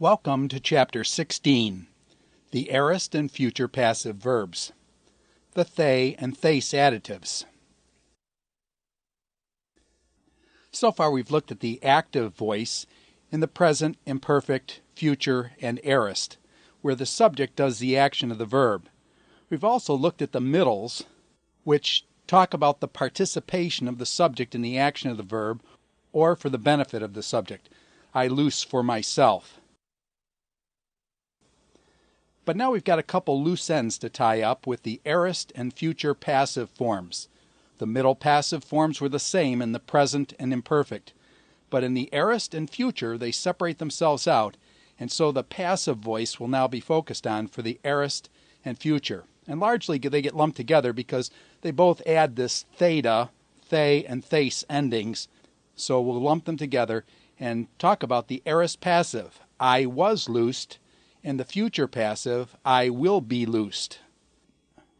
Welcome to Chapter 16, the Aorist and Future Passive Verbs, the they and thais additives. So far we've looked at the active voice in the present, imperfect, future, and aorist, where the subject does the action of the verb. We've also looked at the middles, which talk about the participation of the subject in the action of the verb, or for the benefit of the subject. I loose for myself. But now we've got a couple loose ends to tie up with the aorist and future passive forms. The middle passive forms were the same in the present and imperfect, but in the aorist and future they separate themselves out, and so the passive voice will now be focused on for the aorist and future. And largely they get lumped together because they both add this theta, they, and thais endings, so we'll lump them together and talk about the aorist passive, I was loosed, and the future passive, I will be loosed,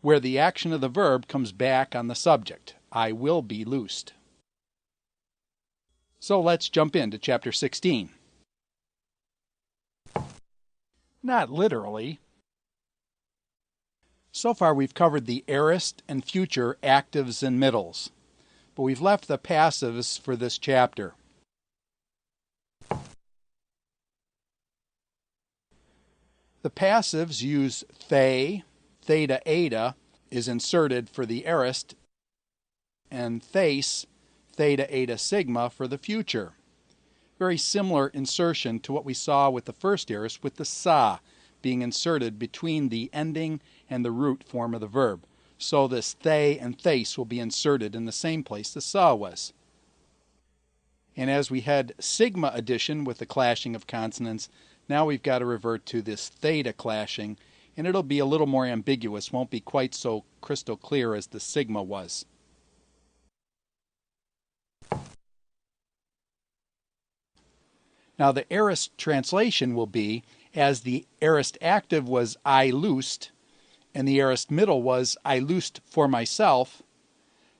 where the action of the verb comes back on the subject. I will be loosed. So let's jump into Chapter 16. Not literally. So far we've covered the aorist and future actives and middles, but we've left the passives for this chapter. The passives use they, theta eta is inserted for the aorist, and thais, theta eta sigma for the future. Very similar insertion to what we saw with the first aorist, with the sa being inserted between the ending and the root form of the verb. So this they and thais will be inserted in the same place the sa was. And as we had sigma addition with the clashing of consonants, now we've got to revert to this theta clashing, and it'll be a little more ambiguous, won't be quite so crystal clear as the sigma was. Now the aorist translation will be, as the aorist active was I loosed, and the aorist middle was I loosed for myself,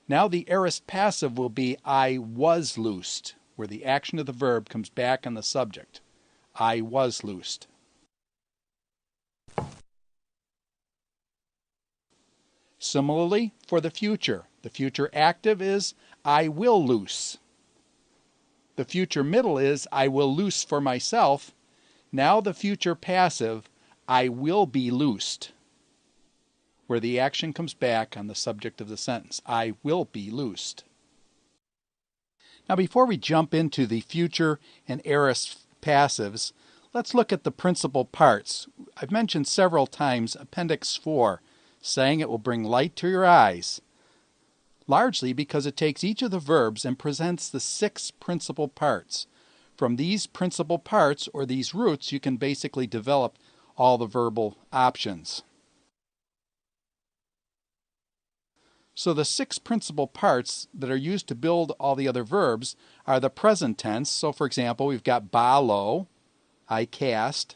now the aorist passive will be I was loosed, where the action of the verb comes back on the subject. I was loosed. Similarly, for the future active is I will loose. The future middle is I will loose for myself. Now the future passive, I will be loosed, where the action comes back on the subject of the sentence. I will be loosed. Now before we jump into the future and aorist passives, let's look at the principal parts. I've mentioned several times Appendix 4, saying it will bring light to your eyes, largely because it takes each of the verbs and presents the 6 principal parts. From these principal parts, or these roots, you can basically develop all the verbal options. So the 6 principal parts that are used to build all the other verbs are the present tense. So for example, we've got balo, I cast.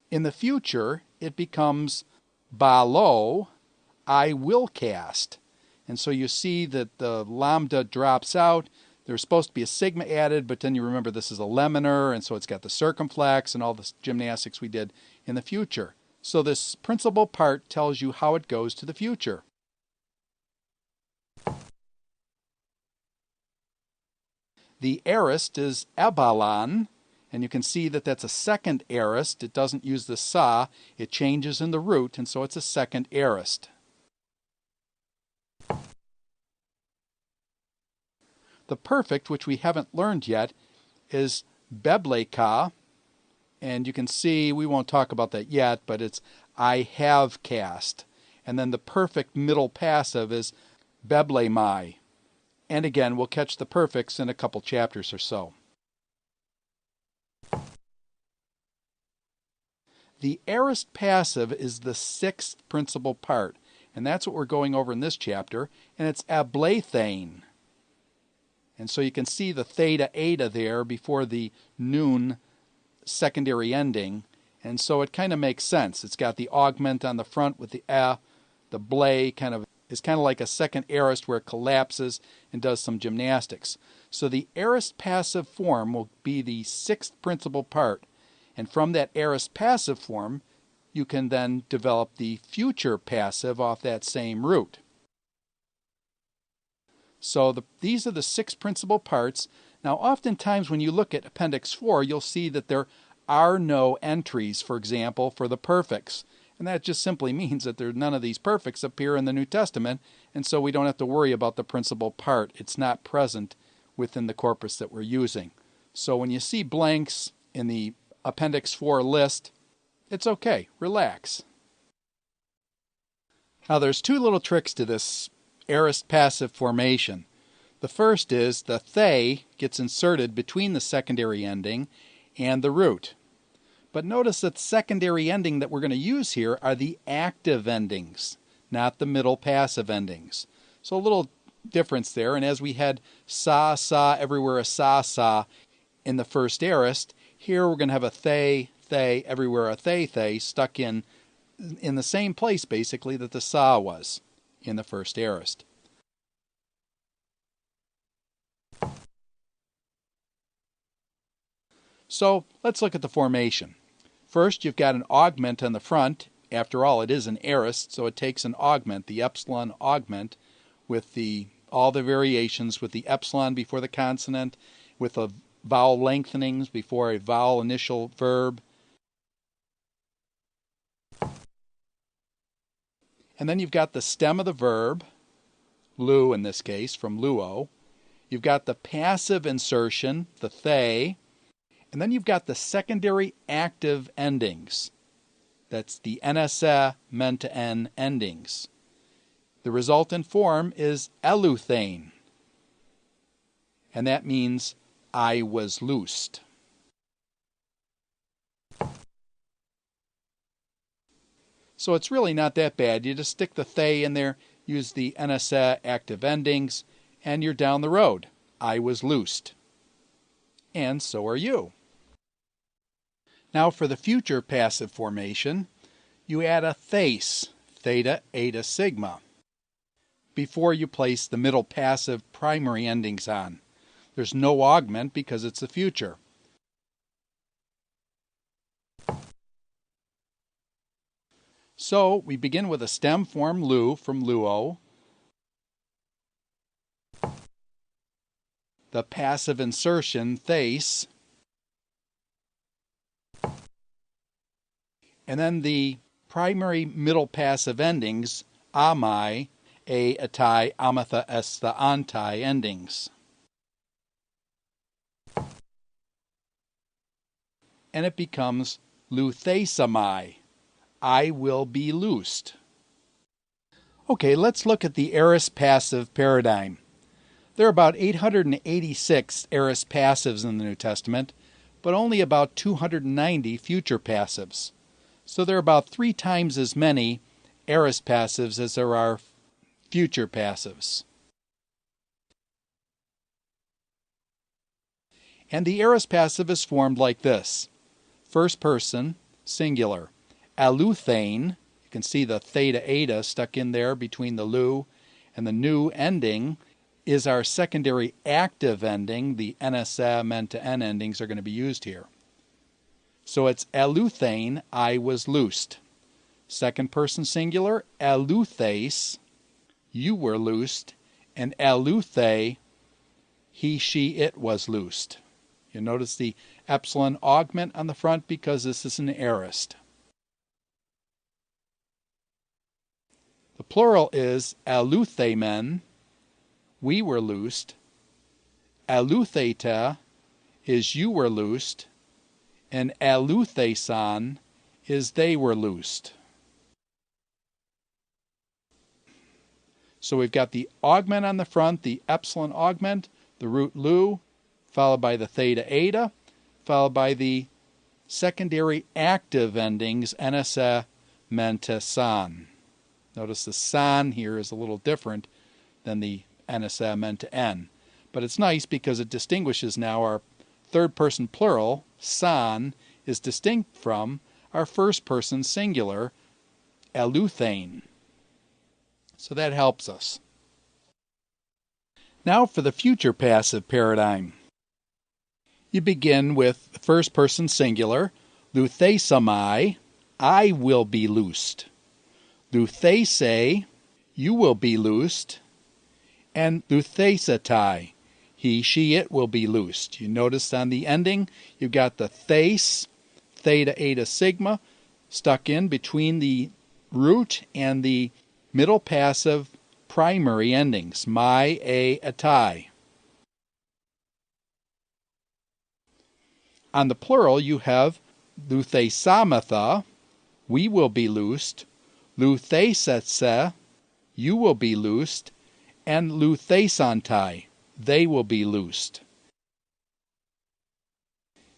In the future, it becomes balo, I will cast. And so you see that the lambda drops out. There's supposed to be a sigma added, but then you remember this is a leminer, and so it's got the circumflex and all the gymnastics we did in the future. So this principal part tells you how it goes to the future. The aorist is ebalan, and you can see that that's a second aorist. It doesn't use the sa, it changes in the root, and so it's a second aorist. The perfect, which we haven't learned yet, is bebleka. And you can see, we won't talk about that yet, but it's I have cast. And then the perfect middle passive is beblemai. And again, we'll catch the perfects in a couple chapters or so. The aorist passive is the 6th principal part, and that's what we're going over in this chapter, and it's ablathane. And so you can see the theta eta there before the noon secondary ending, and so it kind of makes sense. It's got the augment on the front with the the blay is kind of like a second aorist where it collapses and does some gymnastics. So the aorist passive form will be the sixth principal part. And from that aorist passive form, you can then develop the future passive off that same root. So these are the six principal parts. Now, oftentimes when you look at Appendix 4, you'll see that there are no entries, for example, for the perfects. And that just simply means that none of these perfects appear in the New Testament, and so we don't have to worry about the principal part. It's not present within the corpus that we're using. So when you see blanks in the Appendix 4 list, it's okay. Relax. Now there's two little tricks to this aorist passive formation. The first is the they gets inserted between the secondary ending and the root. But notice that the secondary ending that we're going to use here are the active endings, not the middle passive endings. So a little difference there, and as we had saw, everywhere a saw in the first aorist, here we're going to have a they, everywhere a they, stuck in the same place basically that the saw was in the first aorist. So let's look at the formation. First, you've got an augment on the front. After all, it is an aorist, so it takes an augment, the epsilon augment, with all the variations, with the epsilon before the consonant, with the vowel lengthenings before a vowel initial verb. And then you've got the stem of the verb, lu in this case, from luo. You've got the passive insertion, the they. And then you've got the secondary active endings. That's the nsa, meant to n endings. The resultant form is eleuthane. And that means I was loosed. So it's really not that bad. You just stick the they in there, use the nsa active endings, and you're down the road. I was loosed. And so are you. Now for the future passive formation, you add a theta, theta, eta, sigma, before you place the middle passive primary endings on. There's no augment because it's the future. So we begin with a stem form lu from luo, the passive insertion thais, and then the primary middle passive endings amai, a, atai, amatha, estha, antai endings. And it becomes luthesamai, I will be loosed. Okay, let's look at the aorist passive paradigm. There are about 886 aorist passives in the New Testament, but only about 290 future passives. So there are about 3 times as many aorist passives as there are future passives. And the aorist passive is formed like this. First person, singular. Eleuthane, you can see the theta eta stuck in there between the lu and the nu ending, is our secondary active ending. The nsa, meant to n endings are going to be used here. So it's eleuthane, I was loosed. Second person singular, eleuthes, you were loosed. And eleuthe, he, she, it was loosed. You notice the epsilon augment on the front because this is an aorist. The plural is eleuthemen, we were loosed. Eleutheta is you were loosed. And eleuthesan is they were loosed. So we've got the augment on the front, the epsilon augment, the root lu, followed by the theta eta, followed by the secondary active endings nsa, menta, san. Notice the san here is a little different than the nsa, menta, n. But it's nice because it distinguishes now our third person plural, san, is distinct from our first person singular, eleuthane. So that helps us. Now for the future passive paradigm. You begin with the first person singular, luthesamai, I will be loosed. Luthese, you will be loosed. And luthesatai, he, she, it will be loosed. You notice on the ending, you've got the thes, theta, eta, sigma, stuck in between the root and the middle passive primary endings, my, a, atai. On the plural, you have luthesamatha, we will be loosed, luthesetse, you will be loosed, and luthesantai, they will be loosed.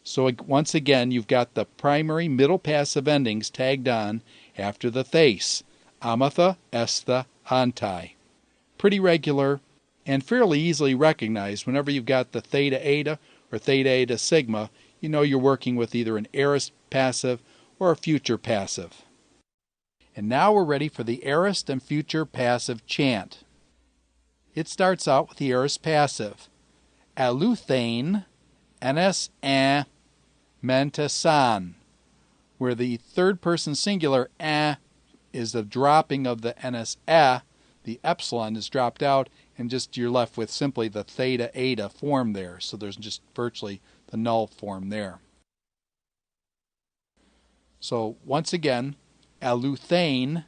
So once again, you've got the primary middle passive endings tagged on after the thes, amatha, estha, antai. Pretty regular and fairly easily recognized. Whenever you've got the theta eta or theta eta sigma, you know you're working with either an aorist passive or a future passive. And now we're ready for the aorist and future passive chant. It starts out with the aorist passive. Aluthane, ns a, menta san, where the third person singular a is the dropping of the ns a, the epsilon is dropped out, and just you're left with simply the theta eta form there. So there's just virtually the null form there. So once again, aluthane,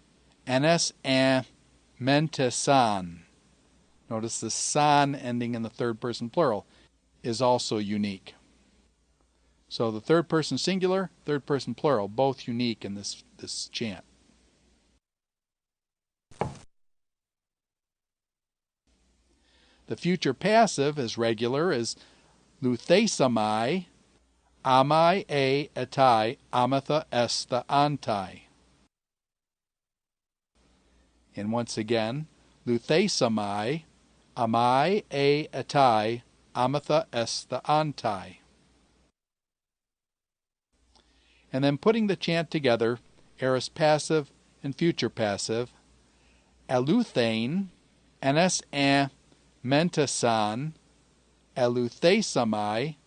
ns a, menta san. Notice the san ending in the third person plural is also unique. So the third person singular, third person plural, both unique in this chant. The future passive, as regular, is luthesamai, amai a atai, amatha estha antai. And once again, luthesamai, amai a atai, amatha estha antai. And then putting the chant together, aorist passive and future passive, aluthane, ns a, menta san, aluthesamai,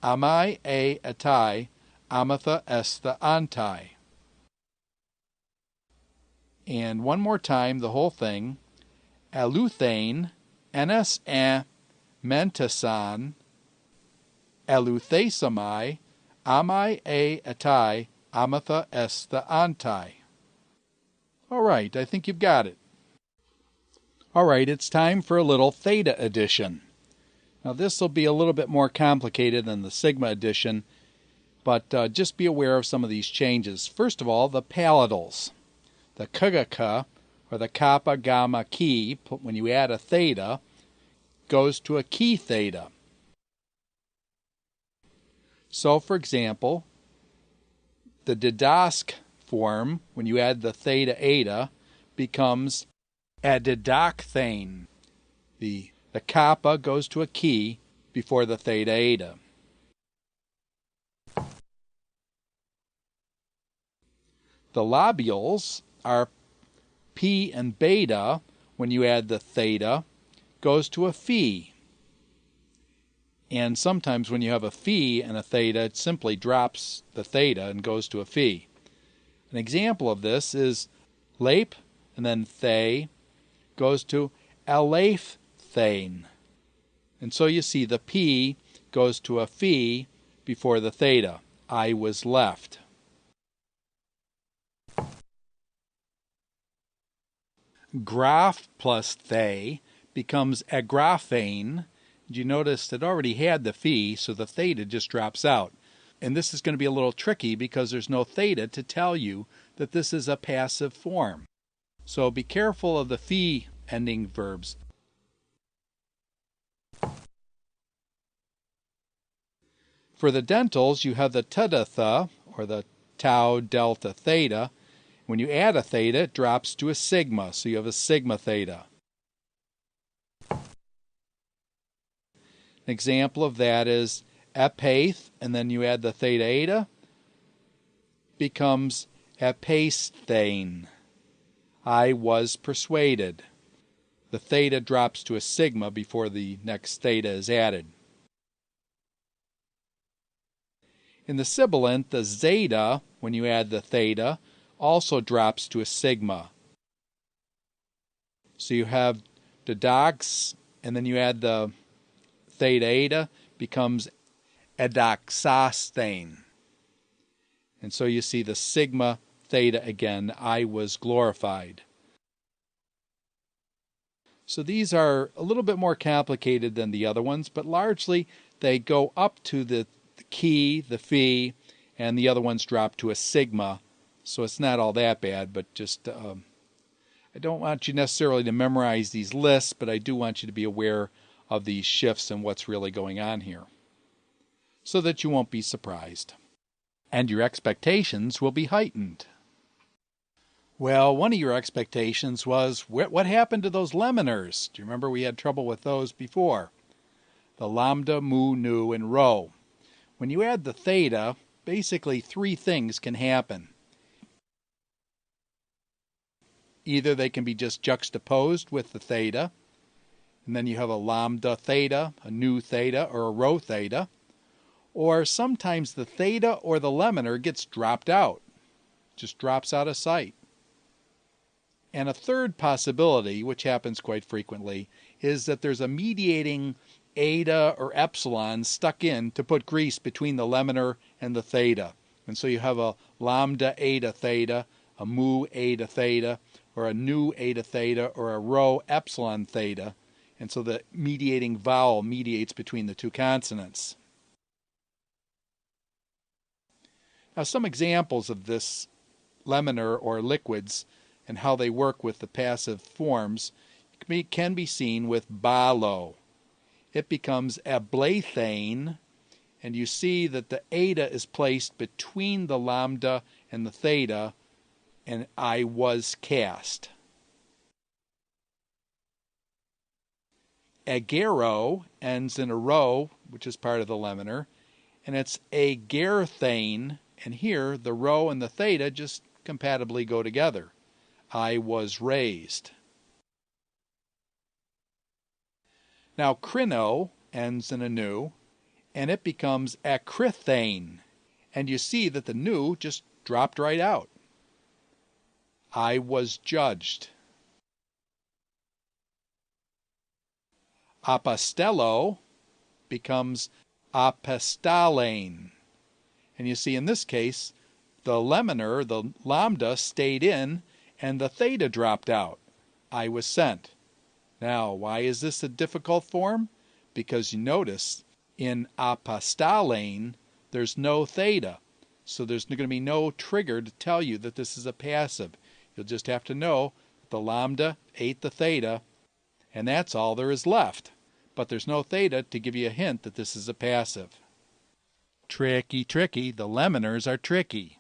amai a atai, amatha estha antai. And one more time, the whole thing, aluthane, ns a, menta san, aluthesamai, amai a atai, amatha estha antai. All right, I think you've got it. All right, it's time for a little theta addition. Now this will be a little bit more complicated than the sigma addition, but just be aware of some of these changes. First of all, the palatals. The kagaka, or the kappa gamma key, when you add a theta, goes to a key theta. So, for example, the didask form, when you add the theta eta, becomes adidocthane. The kappa goes to a key before the theta eta. The labials are p and beta. When you add the theta, goes to a phi. And sometimes when you have a phi and a theta, it simply drops the theta and goes to a phi. An example of this is lape and then the goes to aleph-thane. And so you see the p goes to a phi before the theta. I was left. Graph plus the becomes agraphane. You notice it already had the phi, so the theta just drops out. And this is going to be a little tricky because there's no theta to tell you that this is a passive form. So be careful of the phi ending verbs. For the dentals, you have the tadatha, or the tau delta theta. When you add a theta, it drops to a sigma, so you have a sigma theta. An example of that is apath, and then you add the theta eta, becomes apasthane. I was persuaded. the theta drops to a sigma before the next theta is added. In the sibilant, the zeta, when you add the theta, also drops to a sigma. So you have didox, and then you add the theta eta, becomes edoxasthane. And so you see the sigma theta again, I was glorified. So these are a little bit more complicated than the other ones, but largely they go up to the key, the phi, and the other ones drop to a sigma. So it's not all that bad, but just I don't want you necessarily to memorize these lists, but I do want you to be aware of these shifts and what's really going on here, so that you won't be surprised. And your expectations will be heightened. Well, one of your expectations was, what happened to those lemoners? Do you remember we had trouble with those before? The lambda, mu, nu, and rho. When you add the theta, basically three things can happen. Either they can be just juxtaposed with the theta, and then you have a lambda theta, a nu theta, or a rho theta. Or sometimes the theta or the lemoner gets dropped out, just drops out of sight. And a third possibility, which happens quite frequently, is that there's a mediating eta or epsilon stuck in to put grease between the lemoner and the theta. And so you have a lambda eta theta, a mu eta theta, or a nu eta theta, or a rho epsilon theta. And so the mediating vowel mediates between the two consonants. Now, some examples of this lemoner or liquids and how they work with the passive forms can be seen with balo. It becomes ablathane, and you see that the eta is placed between the lambda and the theta, and I was cast. Agero ends in a rho, which is part of the lemoner, and it's agerthane, and here the rho and the theta just compatibly go together. I was raised. Now crino ends in a nu, and it becomes acrithane, and you see that the nu just dropped right out. I was judged. Apostello becomes apostolane, and you see in this case the lemoner, the lambda, stayed in and the theta dropped out. I was sent. Now, why is this a difficult form? Because you notice in apostolane there's no theta, so there's going to be no trigger to tell you that this is a passive. You'll just have to know the lambda ate the theta, and that's all there is left. But there's no theta to give you a hint that this is a passive. Tricky, tricky. The lemoners are tricky.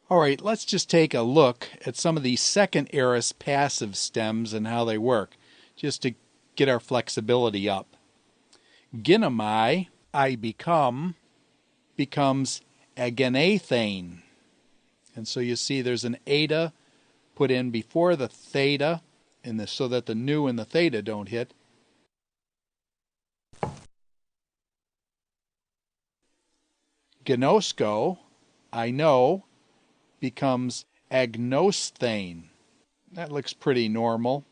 All right, let's just take a look at some of these second aorist passive stems and how they work, just to get our flexibility up. Ginomai, I become, becomes agenathane. And so you see there's an eta put in before the theta, so that the nu and the theta don't hit. Gnosko, I know, becomes agnosthane. That looks pretty normal.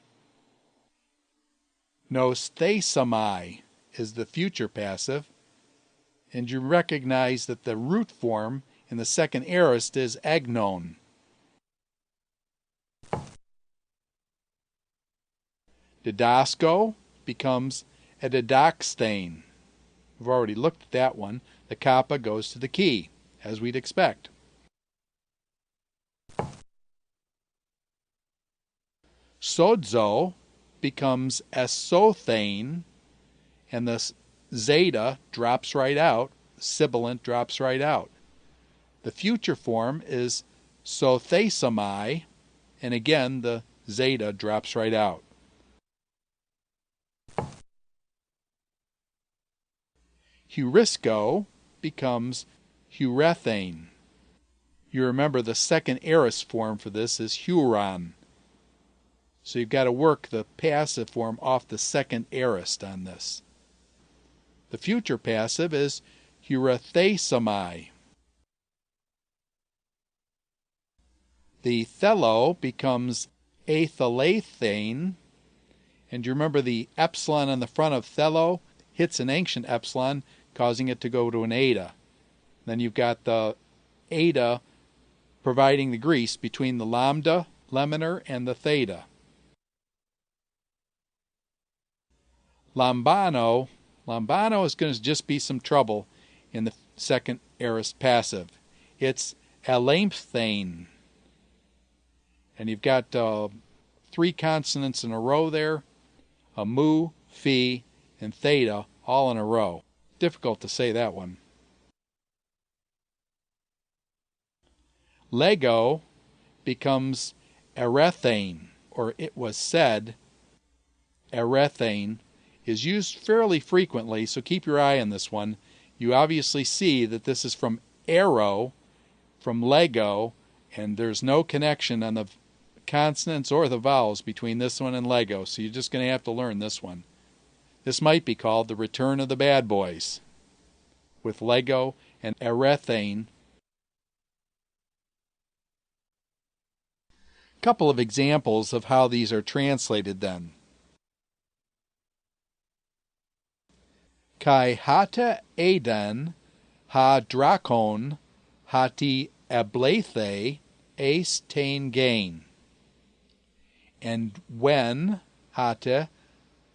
Nosthasamai is the future passive, and you recognize that the root form in the second aorist is agnon. Didasco becomes a didoxthane. We've already looked at that one. The kappa goes to the key, as we'd expect. Sodzo becomes esothane, and the zeta drops right out, sibilant drops right out. The future form is sothasamai, and again the zeta drops right out. Heurisco becomes hurethane. You remember the second aorist form for this is huron. So you've got to work the passive form off the second aorist on this. The future passive is hurathesomai. The thelo becomes athalathane. And you remember the epsilon on the front of thelo hits an ancient epsilon, causing it to go to an eta. Then you've got the eta providing the grease between the lambda, laminar, and the theta. Lambano is going to just be some trouble in the second aorist passive. It's alamphthane. And you've got 3 consonants in a row there, a mu, phi, and theta, all in a row. Difficult to say that one. Lego becomes erethane, or it was said. Erethane is used fairly frequently, so keep your eye on this one. You obviously see that this is from arrow, from Lego, and there's no connection on the consonants or the vowels between this one and Lego, so you're just going to have to learn this one. This might be called the Return of the Bad Boys, with Lego and erethane. Couple of examples of how these are translated then. Kai hata eden ha drakon hati ablethe ace tain gain. And when hata,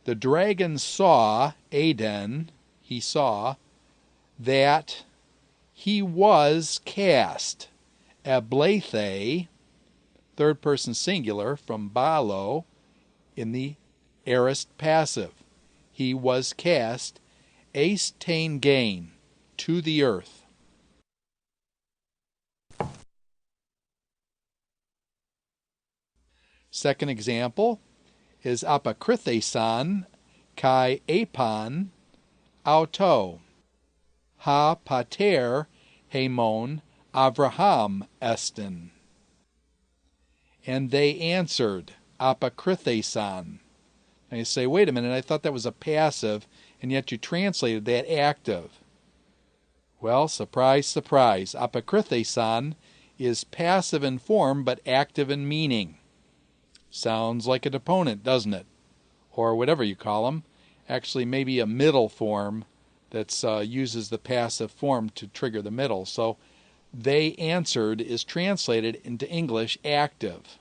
the dragon saw Aden, he saw, that he was cast. Ablethe, third person singular, from balo, in the aorist passive. He was cast, ace tain gain, to the earth. Second example is apokrithesan kai apon auto. Ha pater hemon Avraham esten. And they answered, apokrithesan. Now you say, wait a minute, I thought that was a passive, and yet you translated that active. Well, surprise, surprise. Apokrithesan is passive in form, but active in meaning. Sounds like a deponent, doesn't it? Or whatever you call them. Actually, maybe a middle form that uses the passive form to trigger the middle. So, they answered is translated into English active.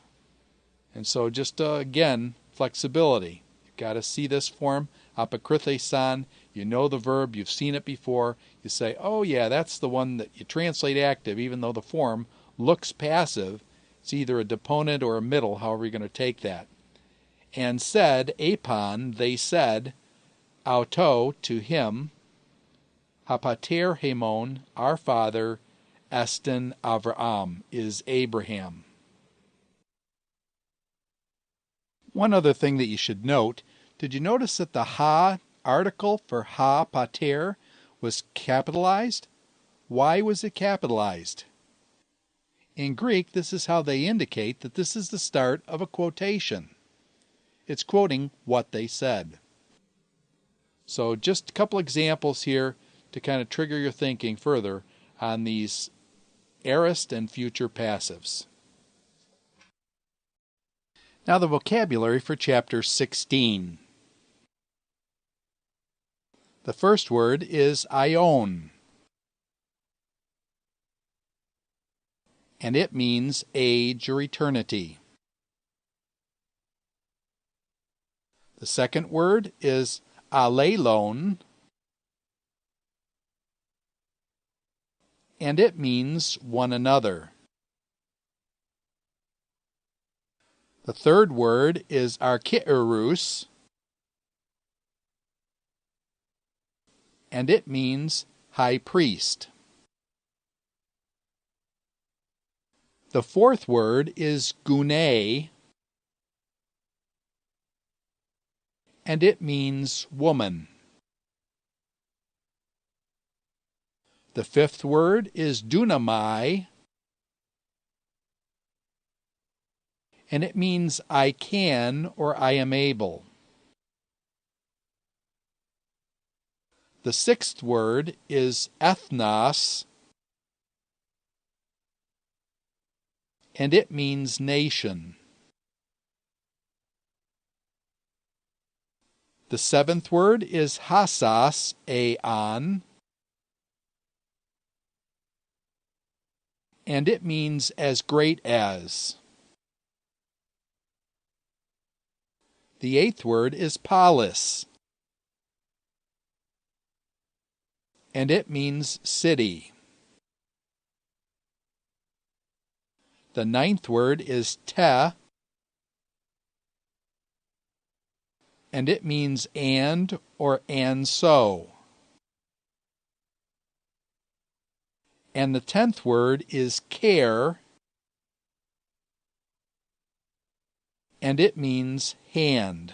And so just, again, flexibility. You've got to see this form, apokrithesan. You know the verb, you've seen it before. You say, oh yeah, that's the one that you translate active, even though the form looks passive. It's either a deponent or a middle, however you're going to take that. And said, apon, they said, auto, to him, hapater hemon, our father, esten Avraham, is Abraham. One other thing that you should note, did you notice that the ha article for ha pater was capitalized? Why was it capitalized? In Greek, this is how they indicate that this is the start of a quotation. It's quoting what they said. So just a couple examples here to kind of trigger your thinking further on these aorist and future passives. Now the vocabulary for chapter 16. The first word is aion, and it means age or eternity. The second word is alelon, and it means one another. The third word is archierus, and it means high priest. The fourth word is gune, and it means woman. The fifth word is dunamai, and it means I can or I am able. The sixth word is ethnos, and it means nation. The seventh word is hasas, aon, and it means as great as. The eighth word is polis, and it means city. The ninth word is te, and it means and or and so. And the 10th word is care, and it means hand.